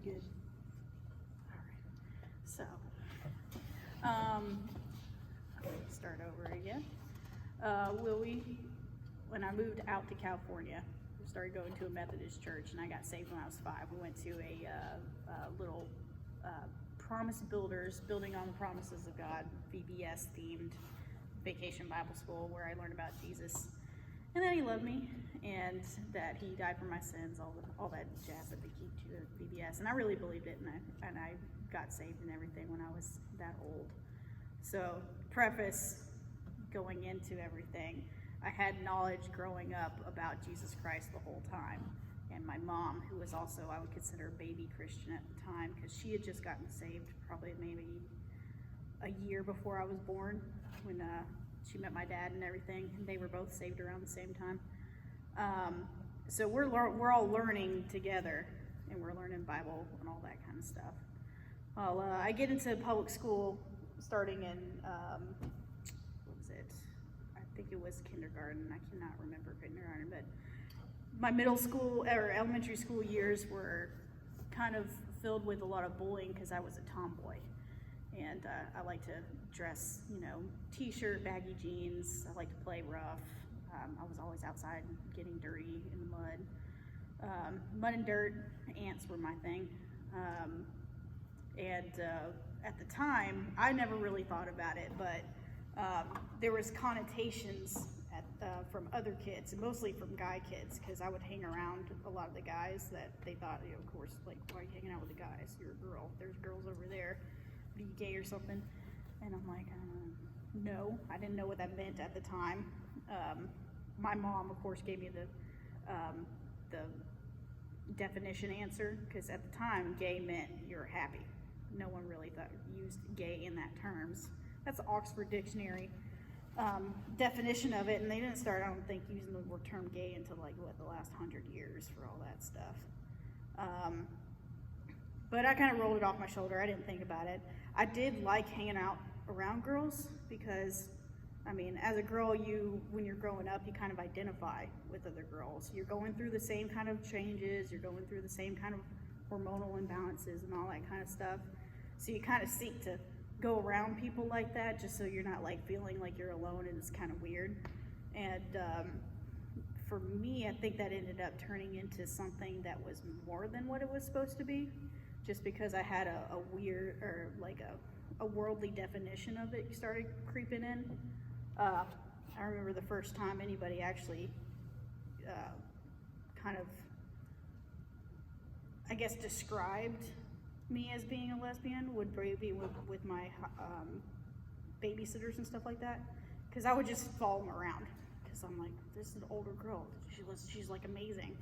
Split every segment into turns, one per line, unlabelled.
good.
All right. So, start over again. When I moved out to California, we started going to a Methodist church, and I got saved when I was 5. We went to a little Promise Builders, Building on the Promises of God, VBS themed vacation Bible school where I learned about Jesus. And that he loved me, and that he died for my sins, all that jazz that they keep to at VBS. And I really believed it, and I got saved and everything when I was that old. So, preface going into everything, I had knowledge growing up about Jesus Christ the whole time. And my mom, who was also, I would consider a baby Christian at the time, because she had just gotten saved probably maybe a year before I was born, when she met my dad and everything, and they were both saved around the same time. So we're all learning together, and we're learning Bible and all that kind of stuff. Well, I get into public school starting in, what was it? I think it was kindergarten. I cannot remember kindergarten, but my middle school or elementary school years were kind of filled with a lot of bullying because I was a tomboy. And I like to dress, t-shirt, baggy jeans. I like to play rough. I was always outside getting dirty in the mud. Mud and dirt, ants were my thing. At the time, I never really thought about it, but there was connotations from other kids, mostly from guy kids, because I would hang around a lot of the guys that they thought, of course, like, why are you hanging out with the guys? You're a girl. There's girls over there. Are you gay or something? And I'm like, no, I didn't know what that meant at the time. My mom, of course, gave me the definition answer, because at the time, gay meant you're happy. No one really used gay in that terms. That's the Oxford Dictionary definition of it, and they didn't start, I don't think, using the term gay until the last 100 years for all that stuff. But I kind of rolled it off my shoulder. I didn't think about it. I did like hanging out around girls because, as a girl, when you're growing up, you kind of identify with other girls. You're going through the same kind of changes. You're going through the same kind of hormonal imbalances and all that kind of stuff. So you kind of seek to go around people like that just so you're not feeling like you're alone, and it's kind of weird. And for me, I think that ended up turning into something that was more than what it was supposed to be, just because I had a weird, or a worldly definition of it started creeping in. I remember the first time anybody actually kind of, I guess, described me as being a lesbian would be with my babysitters and stuff like that, because I would just follow them around, because I'm like, this is an older girl, she's amazing.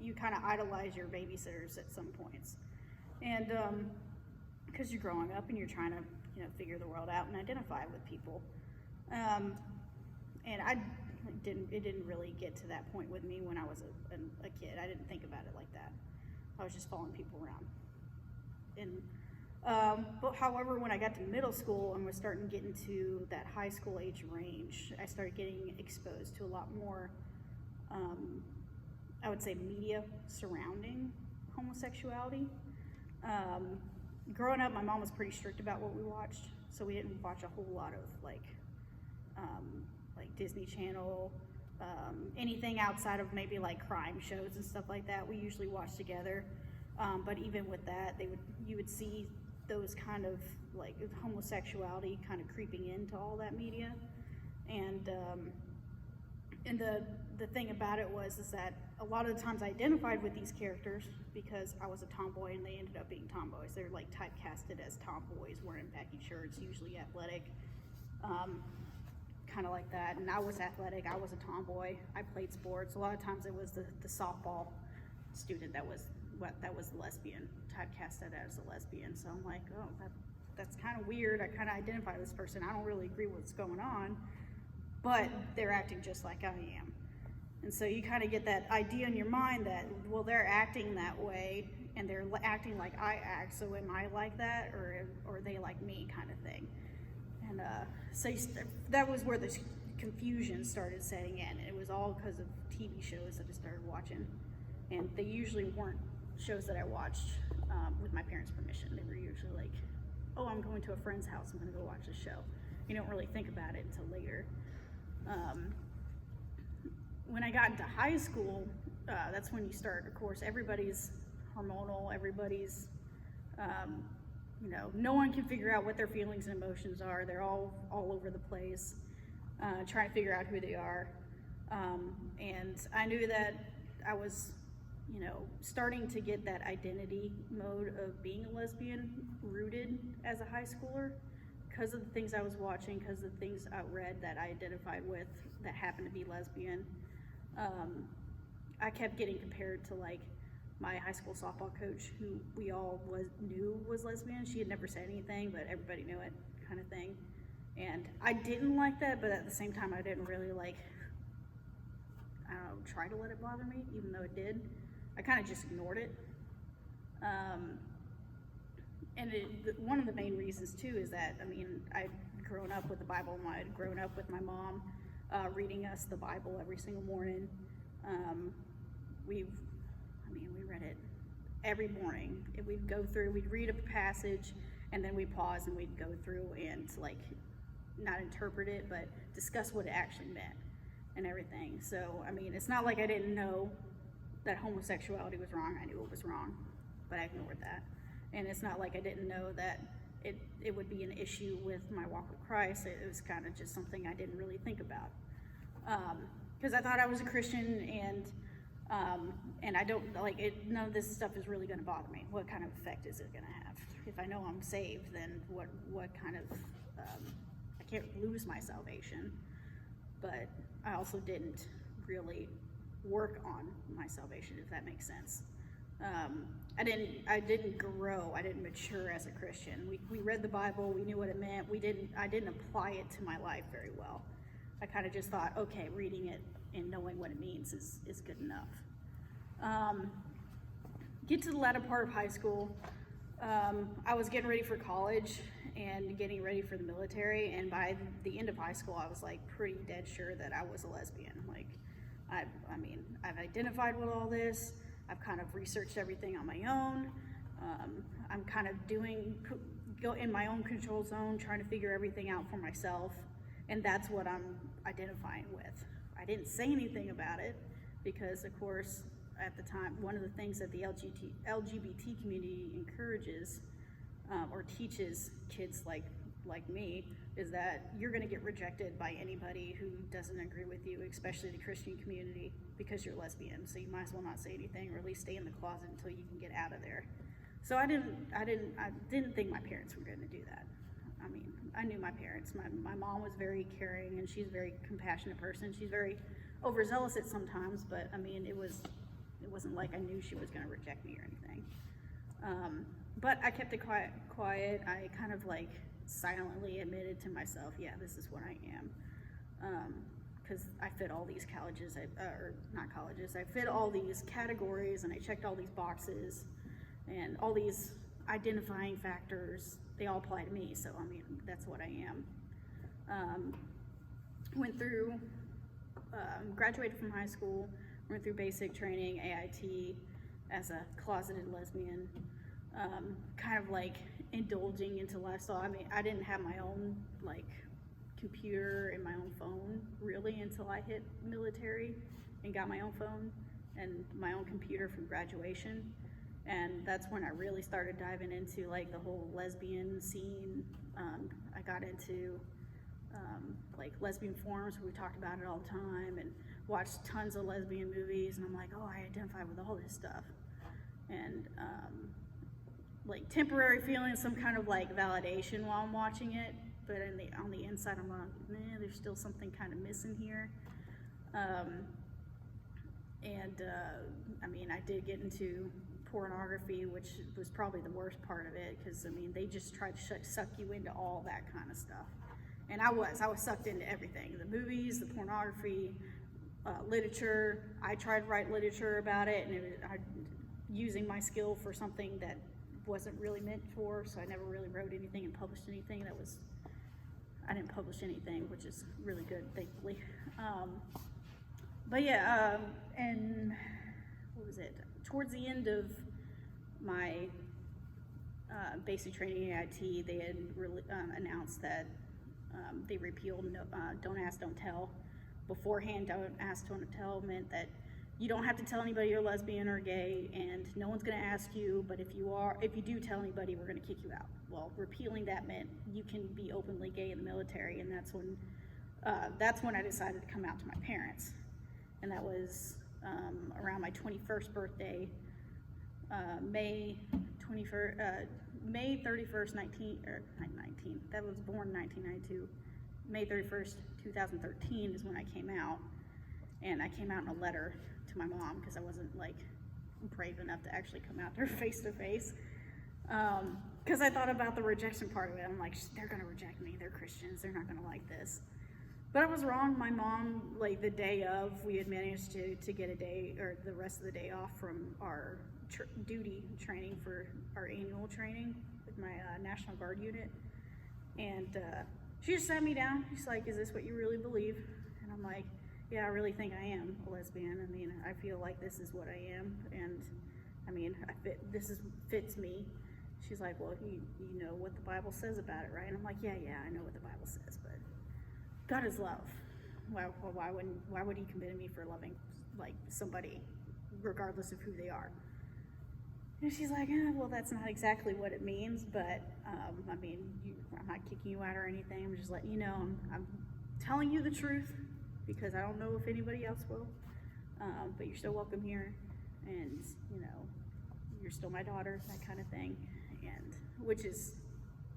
You kind of idolize your babysitters at some points, and because you're growing up and you're trying to figure the world out and identify with people, and it didn't really get to that point with me when I was a kid. I didn't think about it like that. I was just following people around. But however, when I got to middle school and was starting to get into that high school age range, I started getting exposed to a lot more, I would say, media surrounding homosexuality. Growing up, my mom was pretty strict about what we watched, so we didn't watch a whole lot of like Disney Channel, anything outside of maybe crime shows and stuff like that. We usually watched together. But even with that, you would see those kind of homosexuality kind of creeping into all that media, and the thing about it is that a lot of the times I identified with these characters because I was a tomboy, and they ended up being tomboys. They're typecasted as tomboys, wearing baggy shirts, usually athletic, kind of like that. And I was athletic. I was a tomboy. I played sports. A lot of times it was the softball student that was lesbian, typecasted as a lesbian. So I'm like, oh, that's kind of weird. I kind of identify with this person. I don't really agree with what's going on, but they're acting just like I am. And so you kind of get that idea in your mind that, well, they're acting that way, and they're acting like I act, so am I like that, or are they like me, kind of thing. And so that was where the confusion started setting in. It was all because of TV shows that I started watching, and they usually weren't shows that I watched with my parents' permission. They were usually like, oh, I'm going to a friend's house, I'm gonna go watch a show. You don't really think about it until later. When I got into high school, that's when you start, of course, everybody's hormonal, everybody's, no one can figure out what their feelings and emotions are. They're all over the place, trying to figure out who they are. And I knew that I was, starting to get that identity mode of being a lesbian rooted as a high schooler because of the things I was watching, because of the things I read that I identified with that happened to be lesbian. I kept getting compared to like my high school softball coach, who we all knew was lesbian. She had never said anything, but everybody knew it, kind of thing. And I didn't like that, but at the same time, I didn't really try to let it bother me, even though it did. I kind of just ignored it. And one of the main reasons too is that, I'd grown up with the Bible. I'd grown up with my mom reading us the Bible every single morning. We read it every morning. We'd go through, we'd read a passage, and then we'd pause and we'd go through and not interpret it, but discuss what it actually meant and everything. So, it's not like I didn't know that homosexuality was wrong. I knew it was wrong, but I ignored that. And it's not like I didn't know that it would be an issue with my walk with Christ. It was kind of just something I didn't really think about. Because I thought I was a Christian, and I don't, none of this stuff is really gonna bother me. What kind of effect is it gonna have? If I know I'm saved, then what kind of, I can't lose my salvation. But I also didn't really work on my salvation, if that makes sense. I didn't grow, I didn't mature as a Christian. We read the Bible, we knew what it meant. I didn't apply it to my life very well. I kind of just thought, okay, reading it and knowing what it means is good enough. Get to the latter part of high school, I was getting ready for college and getting ready for the military, and by the end of high school, I was pretty dead sure that I was a lesbian. I've identified with all this. I've kind of researched everything on my own. I'm kind of go in my own control zone, trying to figure everything out for myself, and that's what I'm identifying with. I didn't say anything about it because, of course, at the time, one of the things that the LGBT community encourages or teaches kids like me is that you're going to get rejected by anybody who doesn't agree with you, especially the Christian community, because you're lesbian. So you might as well not say anything, or at least stay in the closet until you can get out of there. So I didn't think my parents were going to do that. I knew my parents. My mom was very caring, and she's a very compassionate person. She's very overzealous at sometimes, but it wasn't like I knew she was going to reject me or anything. But I kept it quiet. I kind of silently admitted to myself, yeah, this is what I am. Because I fit all these colleges, I fit all these categories, and I checked all these boxes, and all these identifying factors, they all apply to me, so that's what I am. Went through, graduated from high school, went through basic training, AIT, as a closeted lesbian, kind of indulging into lifestyle. I didn't have my own computer and my own phone really until I hit military and got my own phone and my own computer from graduation. And that's when I really started diving into the whole lesbian scene. I got into lesbian forums where we talked about it all the time, and watched tons of lesbian movies, and I'm like, oh, I identify with all this stuff. And temporary feeling some kind of validation while I'm watching it, but on the inside I'm like, man, there's still something kind of missing here. I did get into pornography, which was probably the worst part of it, because they just try to suck you into all that kind of stuff. And I was sucked into everything, the movies, the pornography, literature. I tried to write literature about it, and using my skill for something that wasn't really meant for, so I never really wrote anything and published anything. I didn't publish anything, which is really good, thankfully. And what was it? Towards the end of my basic training at IT, they had announced that they repealed Don't Ask, Don't Tell. Beforehand, Don't Ask, Don't Tell meant that you don't have to tell anybody you're lesbian or gay, and no one's going to ask you, but if you do tell anybody, we're going to kick you out. Well, repealing that meant you can be openly gay in the military, and that's when I decided to come out to my parents. And that was around my 21st birthday, May 31st, that was born in 1992. May 31st, 2013 is when I came out, and I came out in a letter to my mom because I wasn't like brave enough to actually come out to her face to face. Because I thought about the rejection part of it. I'm like, they're gonna reject me. They're Christians. They're not gonna like this. But I was wrong. My mom, like the day of, we had managed to get a day or the rest of the day off from our duty training for our annual training with my National Guard unit. And she just sat me down. She's like, is this what you really believe? And I'm like, yeah, I really think I am a lesbian. I mean, I feel like this is what I am. And I mean, fits me. She's like, well, you know what the Bible says about it, right? And I'm like, yeah, I know what the Bible says, but God is love. Why would he condemn me for loving like somebody regardless of who they are? And she's like, well, that's not exactly what it means, but I mean, I'm not kicking you out or anything. I'm just letting you know I'm telling you the truth because I don't know if anybody else will. But you're still welcome here, and you know, you're still my daughter, that kind of thing. And which is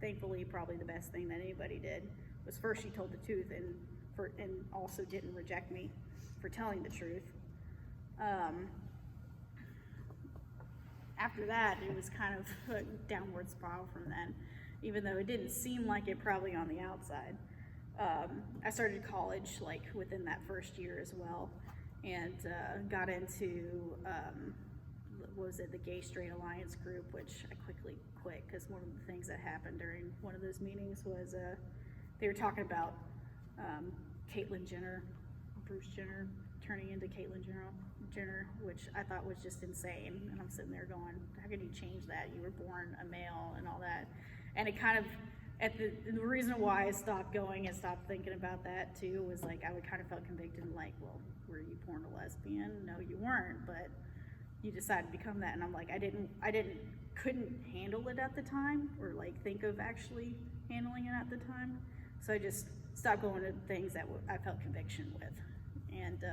thankfully probably the best thing that anybody did was first she told the truth and also didn't reject me for telling the truth. After that, it was kind of a downward spiral from then, even though it didn't seem like it probably on the outside. I started college like within that first year as well, and got into the Gay Straight Alliance group, which I quickly quit because one of the things that happened during one of those meetings was they were talking about Caitlyn Jenner, Bruce Jenner, turning into Caitlyn Jenner, which I thought was just insane. And I'm sitting there going, how can you change that? You were born a male and all that. And it kind of, the reason why I stopped going and stopped thinking about that too was like, I would kind of felt convicted and like, well, were you born a lesbian? No, you weren't, but you decided to become that. And I'm like, couldn't handle it at the time, or like think of actually handling it at the time. So I just stopped going to things that I felt conviction with. And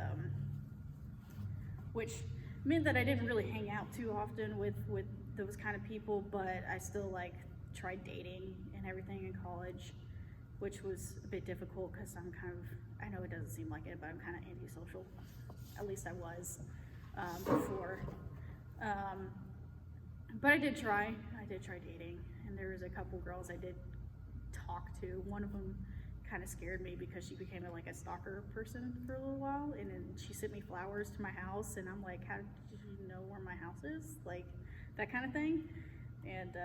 which meant that I didn't really hang out too often with those kind of people, but I still like tried dating and everything in college, which was a bit difficult because I'm kind of, I know it doesn't seem like it, but I'm kind of antisocial. At least I was before. But I did try dating, and there was a couple girls I did talk to. One of them kind of scared me because she became like a stalker person for a little while, and then she sent me flowers to my house, and I'm like, how did you know where my house is? Like that kind of thing. And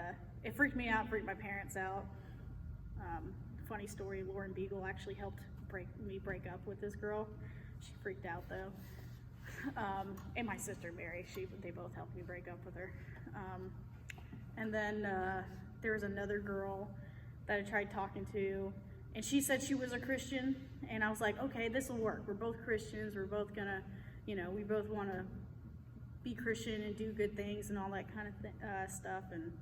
it freaked me out, freaked my parents out. Funny story, Lauren Beagle actually helped break up with this girl. She freaked out though. And my sister Mary, they both helped me break up with her. And then there was another girl that I tried talking to, and she said she was a Christian, and I was like, okay, this will work. We're both Christians. We're both gonna, we both want to be Christian and do good things and all that kind of stuff. And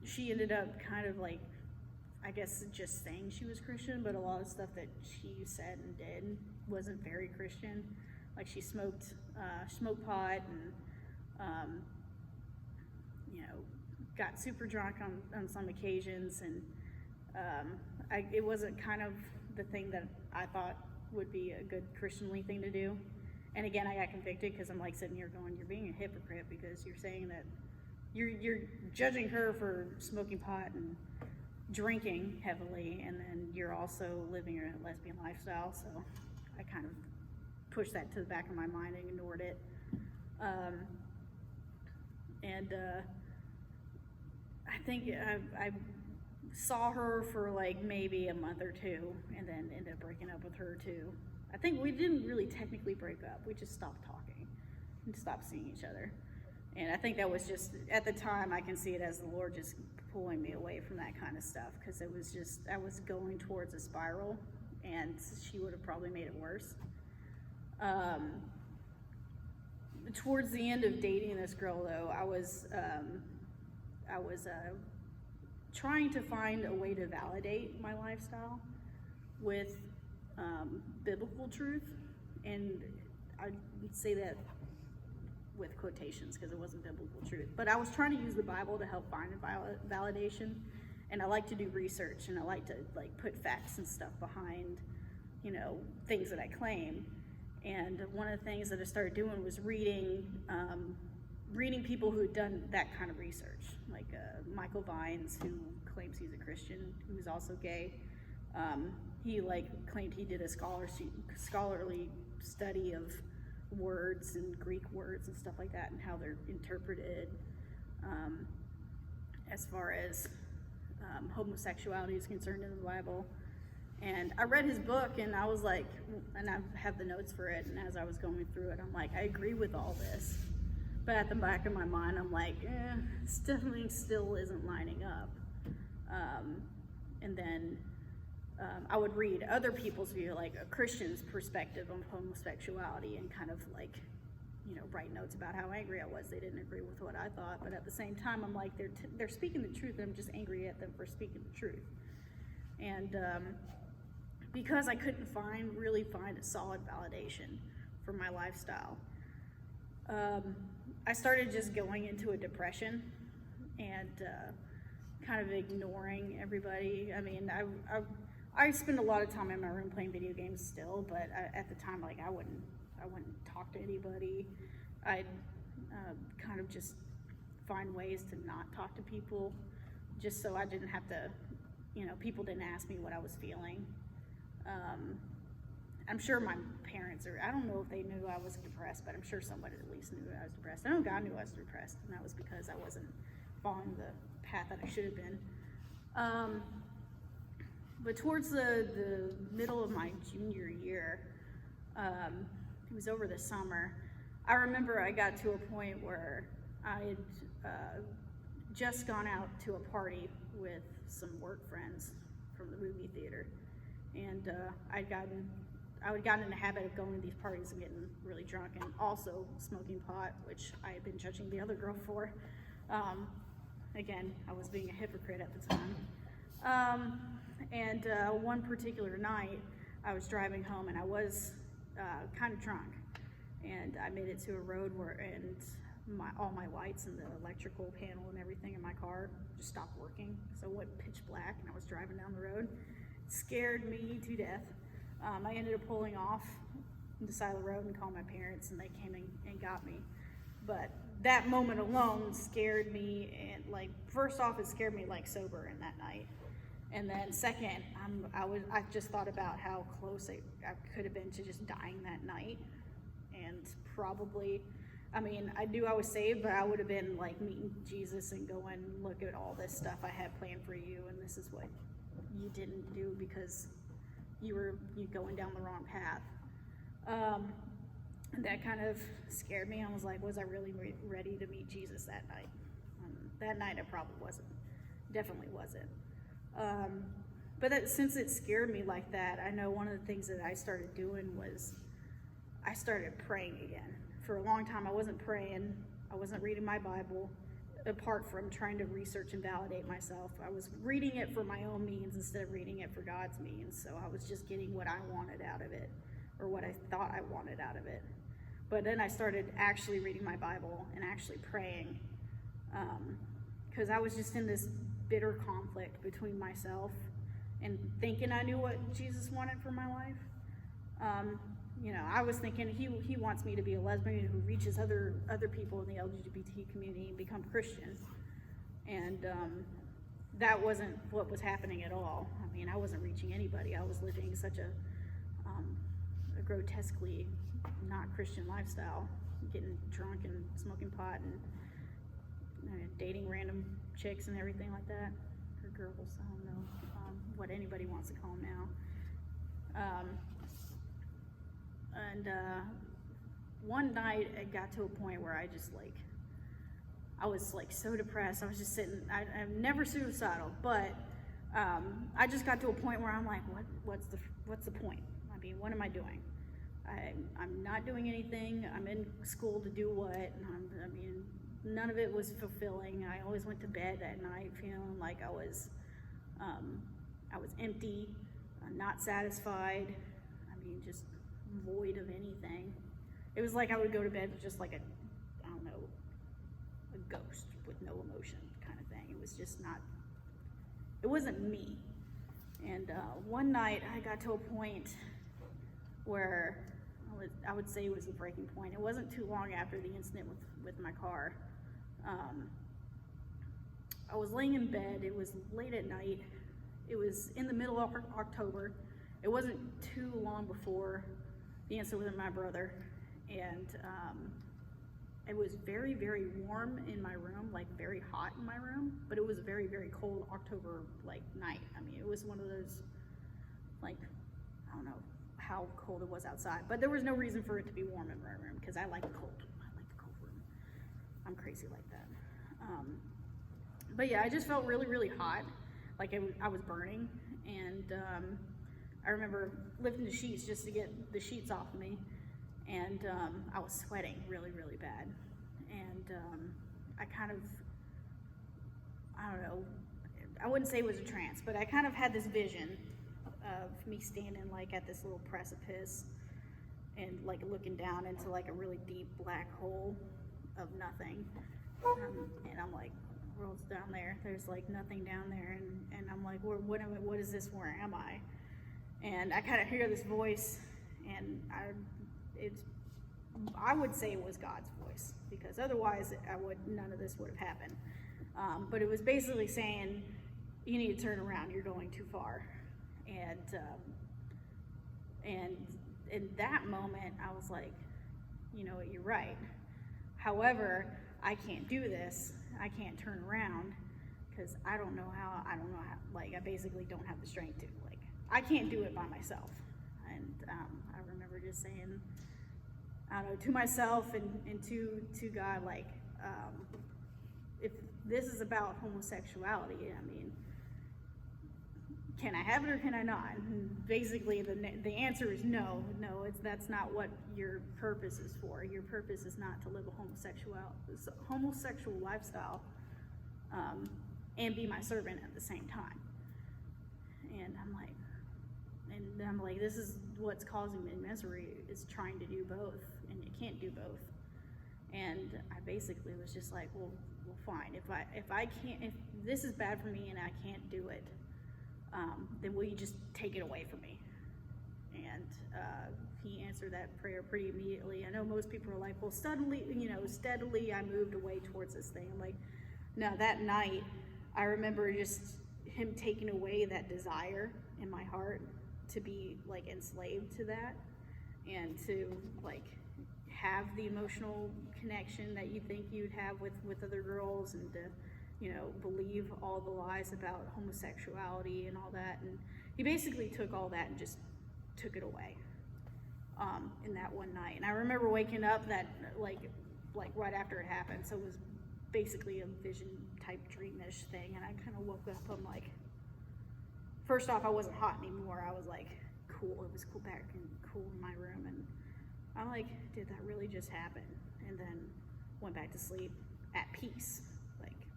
she ended up kind of like, I guess, just saying she was Christian, but a lot of stuff that she said and did wasn't very Christian. Like she smoked pot and got super drunk on some occasions, and it wasn't kind of the thing that I thought would be a good Christianly thing to do. And again, I got convicted because I'm like sitting here going, you're being a hypocrite because you're saying that you're judging her for smoking pot and drinking heavily, and then you're also living a lesbian lifestyle. So I kind of pushed that to the back of my mind and ignored it. I think I saw her for like maybe a month or two, and then ended up breaking up with her too. I think we didn't really technically break up. We just stopped talking and stopped seeing each other. And I think that was just, at the time, I can see it as the Lord just pulling me away from that kind of stuff, because it was just, I was going towards a spiral, and she would have probably made it worse. Towards the end of dating this girl, though, I was trying to find a way to validate my lifestyle with biblical truth, and I say that with quotations because it wasn't biblical truth, but I was trying to use the Bible to help find validation, and I like to do research, and I like to like put facts and stuff behind, you know, things that I claim. And one of the things that I started doing was reading people who had done that kind of research, like Michael Vines, who claims he's a Christian, who's also gay. He claimed he did a scholarly study of words and Greek words and stuff like that, and how they're interpreted as far as homosexuality is concerned in the Bible. And I read his book, and I was like, and I have the notes for it, and as I was going through it, I'm like, I agree with all this, but at the back of my mind, I'm like, this definitely still isn't lining up. And then I would read other people's view, like a Christian's perspective on homosexuality, and kind of like, you know, write notes about how angry I was. They didn't agree with what I thought, but at the same time, I'm like, they're speaking the truth, and I'm just angry at them for speaking the truth. And because I couldn't really find a solid validation for my lifestyle, I started just going into a depression and kind of ignoring everybody. I mean, I spend a lot of time in my room playing video games still, but at the time, like, I wouldn't talk to anybody. I'd kind of just find ways to not talk to people, just so I didn't have to, you know, people didn't ask me what I was feeling. I'm sure my parents, I don't know if they knew I was depressed, but I'm sure somebody at least knew I was depressed. I know God knew I was depressed, and that was because I wasn't following the path that I should have been. But towards the middle of my junior year, it was over the summer, I remember I got to a point where I had just gone out to a party with some work friends from the movie theater, and I'd gotten in the habit of going to these parties and getting really drunk, and also smoking pot, which I had been judging the other girl for. Again, I was being a hypocrite at the time. And one particular night, I was driving home, and I was kind of drunk, and I made it to a road and all my lights and the electrical panel and everything in my car just stopped working, so it went pitch black, and I was driving down the road. It scared me to death. I ended up pulling off on the side of the road and called my parents, and they came and got me. But that moment alone scared me, and like, first off, it scared me like sober in that night. And then second, I just thought about how close I could have been to just dying that night. And probably, I mean, I knew I was saved, but I would have been like meeting Jesus and going, look at all this stuff I had planned for you, and this is what you didn't do because you going down the wrong path. And that kind of scared me. I was like, was I really ready to meet Jesus that night? That night I probably wasn't. Definitely wasn't. But since it scared me like that, I know one of the things that I started doing was I started praying again. For a long time, I wasn't praying. I wasn't reading my Bible, apart from trying to research and validate myself. I was reading it for my own means instead of reading it for God's means. So I was just getting what I wanted out of it, or what I thought I wanted out of it. But then I started actually reading my Bible and actually praying, because I was just in this bitter conflict between myself and thinking I knew what Jesus wanted for my life. You know, I was thinking he wants me to be a lesbian who reaches other people in the LGBT community and become Christian. And that wasn't what was happening at all. I mean, I wasn't reaching anybody. I was living such a grotesquely not Christian lifestyle, getting drunk and smoking pot and dating random chicks and everything like that, or girls, I don't know what anybody wants to call them now. And one night it got to a point where I just like, I was like so depressed. I was just sitting, I'm never suicidal, but I just got to a point where I'm like, what's the point? I mean, what am I doing? I'm not doing anything. I'm in school to do what? I mean, none of it was fulfilling. I always went to bed at night feeling like I was empty, not satisfied. I mean, just void of anything. It was like I would go to bed with just like I don't know, a ghost with no emotion kind of thing. It was just not, it wasn't me. And one night I got to a point where I would say it was a breaking point. It wasn't too long after the incident with my car. I was laying in bed. It was late at night. It was in the middle of October. It wasn't too long before the incident with my brother. And it was very, very warm in my room, like very hot in my room, but it was a very, very cold October like night. I mean, it was one of those, like, I don't know how cold it was outside, but there was no reason for it to be warm in my room because I like the cold. I like the cold room. I'm crazy like that. But yeah, I just felt really, really hot, like I was burning. And I remember lifting the sheets just to get the sheets off of me. And I was sweating really, really bad. And I kind of, I don't know, I wouldn't say it was a trance, but I kind of had this vision of me standing like at this little precipice and like looking down into like a really deep black hole of nothing. And I'm like, world's down there. There's like nothing down there. And I'm like, what is this? Where am I? And I kind of hear this voice, and I would say it was God's voice, because otherwise none of this would have happened. But it was basically saying, you need to turn around, you're going too far. And in that moment, I was like, you know what, you're right. However, I can't do this. I can't turn around because I don't know how, like, I basically don't have the strength to, like, I can't do it by myself. And I remember just saying, I don't know, to myself and to God, like, if this is about homosexuality, I mean, can I have it or can I not? And basically, the answer is no. That's not what your purpose is for. Your purpose is not to live a homosexual lifestyle and be my servant at the same time. And I'm like, this is what's causing me misery, is trying to do both, and you can't do both. And I basically was just like, well, fine. If this is bad for me and I can't do it, then will you just take it away from me? And he answered that prayer pretty immediately. I know most people are like, well, steadily I moved away towards this thing. I'm like, no, that night, I remember just him taking away that desire in my heart to be like enslaved to that, and to like have the emotional connection that you think you'd have with other girls, and to, you know, believe all the lies about homosexuality and all that. And he basically took all that and just took it away in that one night. And I remember waking up that like right after it happened. So it was basically a vision type dreamish thing. And I kind of woke up, I'm like, first off, I wasn't hot anymore. I was like cool. It was cool back and cool in my room. And I'm like, did that really just happen? And then went back to sleep at peace.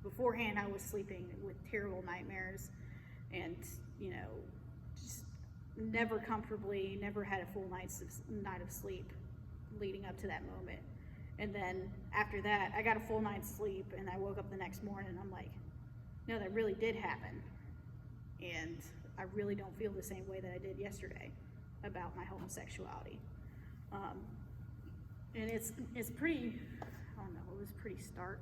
Beforehand, I was sleeping with terrible nightmares, and, you know, just never comfortably, never had a full night of sleep leading up to that moment. And then after that, I got a full night's sleep, and I woke up the next morning, and I'm like, no, that really did happen. And I really don't feel the same way that I did yesterday about my homosexuality. And it's pretty, I don't know, it was pretty stark.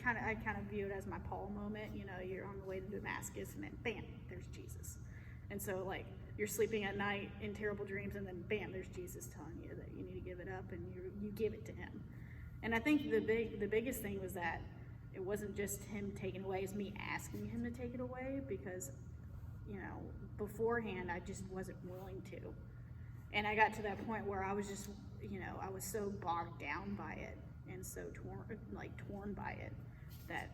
I kind of view it as my Paul moment. You know, you're on the way to Damascus, and then bam, there's Jesus. And so, like, you're sleeping at night in terrible dreams, and then bam, there's Jesus telling you that you need to give it up, and you give it to him. And I think the biggest thing was that it wasn't just him taking it away, it's me asking him to take it away, because, you know, beforehand I just wasn't willing to. And I got to that point where I was just, you know, I was so bogged down by it, and so torn by it, that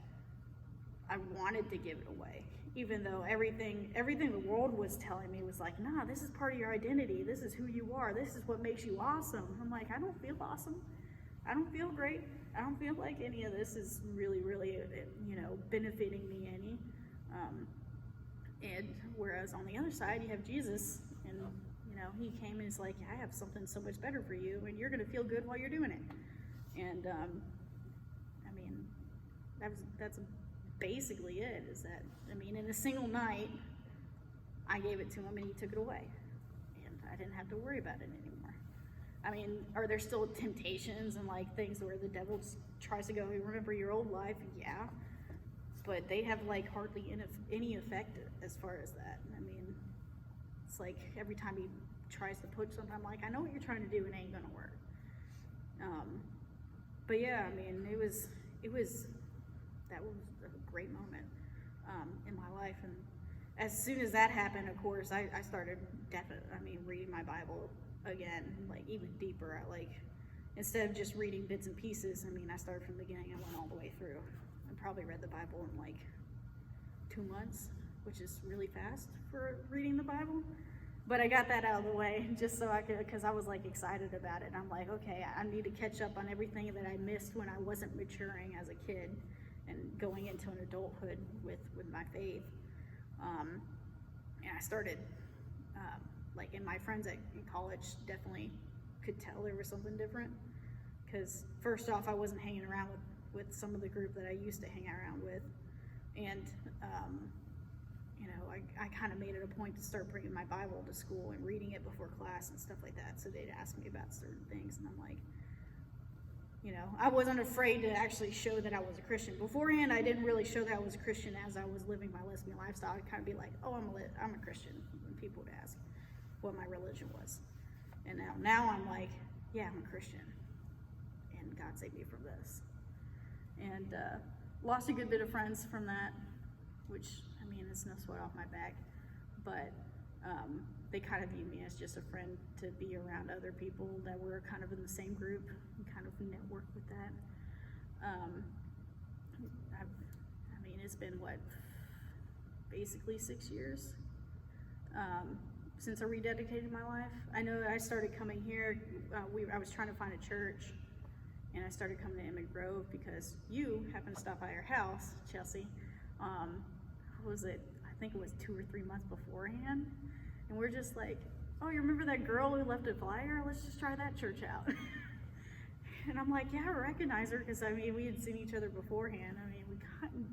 I wanted to give it away, even though everything the world was telling me was like, nah, this is part of your identity. This is who you are. This is what makes you awesome. I'm like, I don't feel awesome. I don't feel great. I don't feel like any of this is really, benefiting me any. And whereas on the other side, you have Jesus, and, he came and is like, I have something so much better for you, and you're going to feel good while you're doing it. And, that's basically it, is that, in a single night, I gave it to him and he took it away. And I didn't have to worry about it anymore. Are there still temptations and like things where the devil tries to go, remember your old life? Yeah. But they have like hardly any effect as far as that. It's like every time he tries to push something, I'm like, I know what you're trying to do, and it ain't gonna work. But yeah, that was a great moment in my life. And as soon as that happened, of course, I started reading my Bible again, like even deeper. Instead of just reading bits and pieces, I started from the beginning and went all the way through. I probably read the Bible in like 2 months, which is really fast for reading the Bible. But I got that out of the way just so I could, because I was like excited about it. And I'm like, okay, I need to catch up on everything that I missed when I wasn't maturing as a kid and going into an adulthood with my faith. And I started, and my friends in college definitely could tell there was something different. Because first off, I wasn't hanging around with some of the group that I used to hang around with. And, I kind of made it a point to start bringing my Bible to school and reading it before class and stuff like that. So they'd ask me about certain things, and I'm like, I wasn't afraid to actually show that I was a Christian. Beforehand, I didn't really show that I was a Christian as I was living my lesbian lifestyle. I'd kind of be like, oh, I'm a Christian, when people would ask what my religion was. And now I'm like, yeah, I'm a Christian, and God saved me from this. And lost a good bit of friends from that, which, it's no sweat off my back. But they kind of view me as just a friend to be around other people that were kind of in the same group and kind of network with that. It's been basically 6 years since I rededicated my life. I know I started coming here, I was trying to find a church, and I started coming to Emmett Grove because you happened to stop by our house, Chelsea. What was it? I think it was 2 or 3 months beforehand. And we're just like, oh, you remember that girl who left a flyer? Let's just try that church out. And I'm like, yeah, I recognize her, because we had seen each other beforehand. We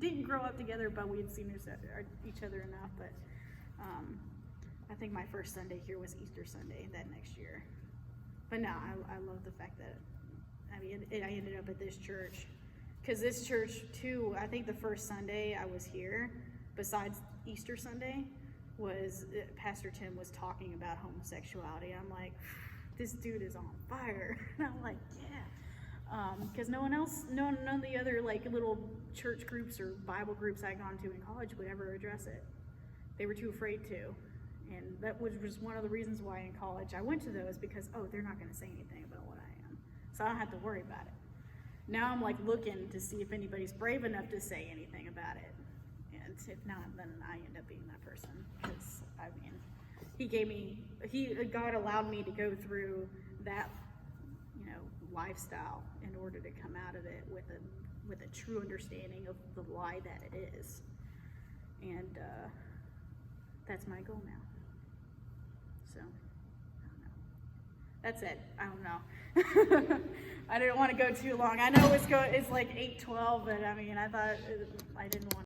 didn't grow up together, but we had seen each other enough. But I think my first Sunday here was Easter Sunday that next year. But no, I love the fact that I ended up at this church, because this church too, I think the first Sunday I was here, besides Easter Sunday, was Pastor Tim was talking about homosexuality. I'm like, this dude is on fire. And I'm like, yeah, because none of the other little church groups or Bible groups I'd gone to in college would ever address it. They were too afraid to. And that was one of the reasons why in college I went to those, because, they're not going to say anything about what I am. So I don't have to worry about it. Now I'm looking to see if anybody's brave enough to say anything about it. And if not, then I end up being that person. Because, God allowed me to go through that, lifestyle in order to come out of it with a true understanding of the lie that it is. And that's my goal now. So, I don't know. That's it. I don't know. I didn't want to go too long. I know it's like 8:12, but I thought I didn't want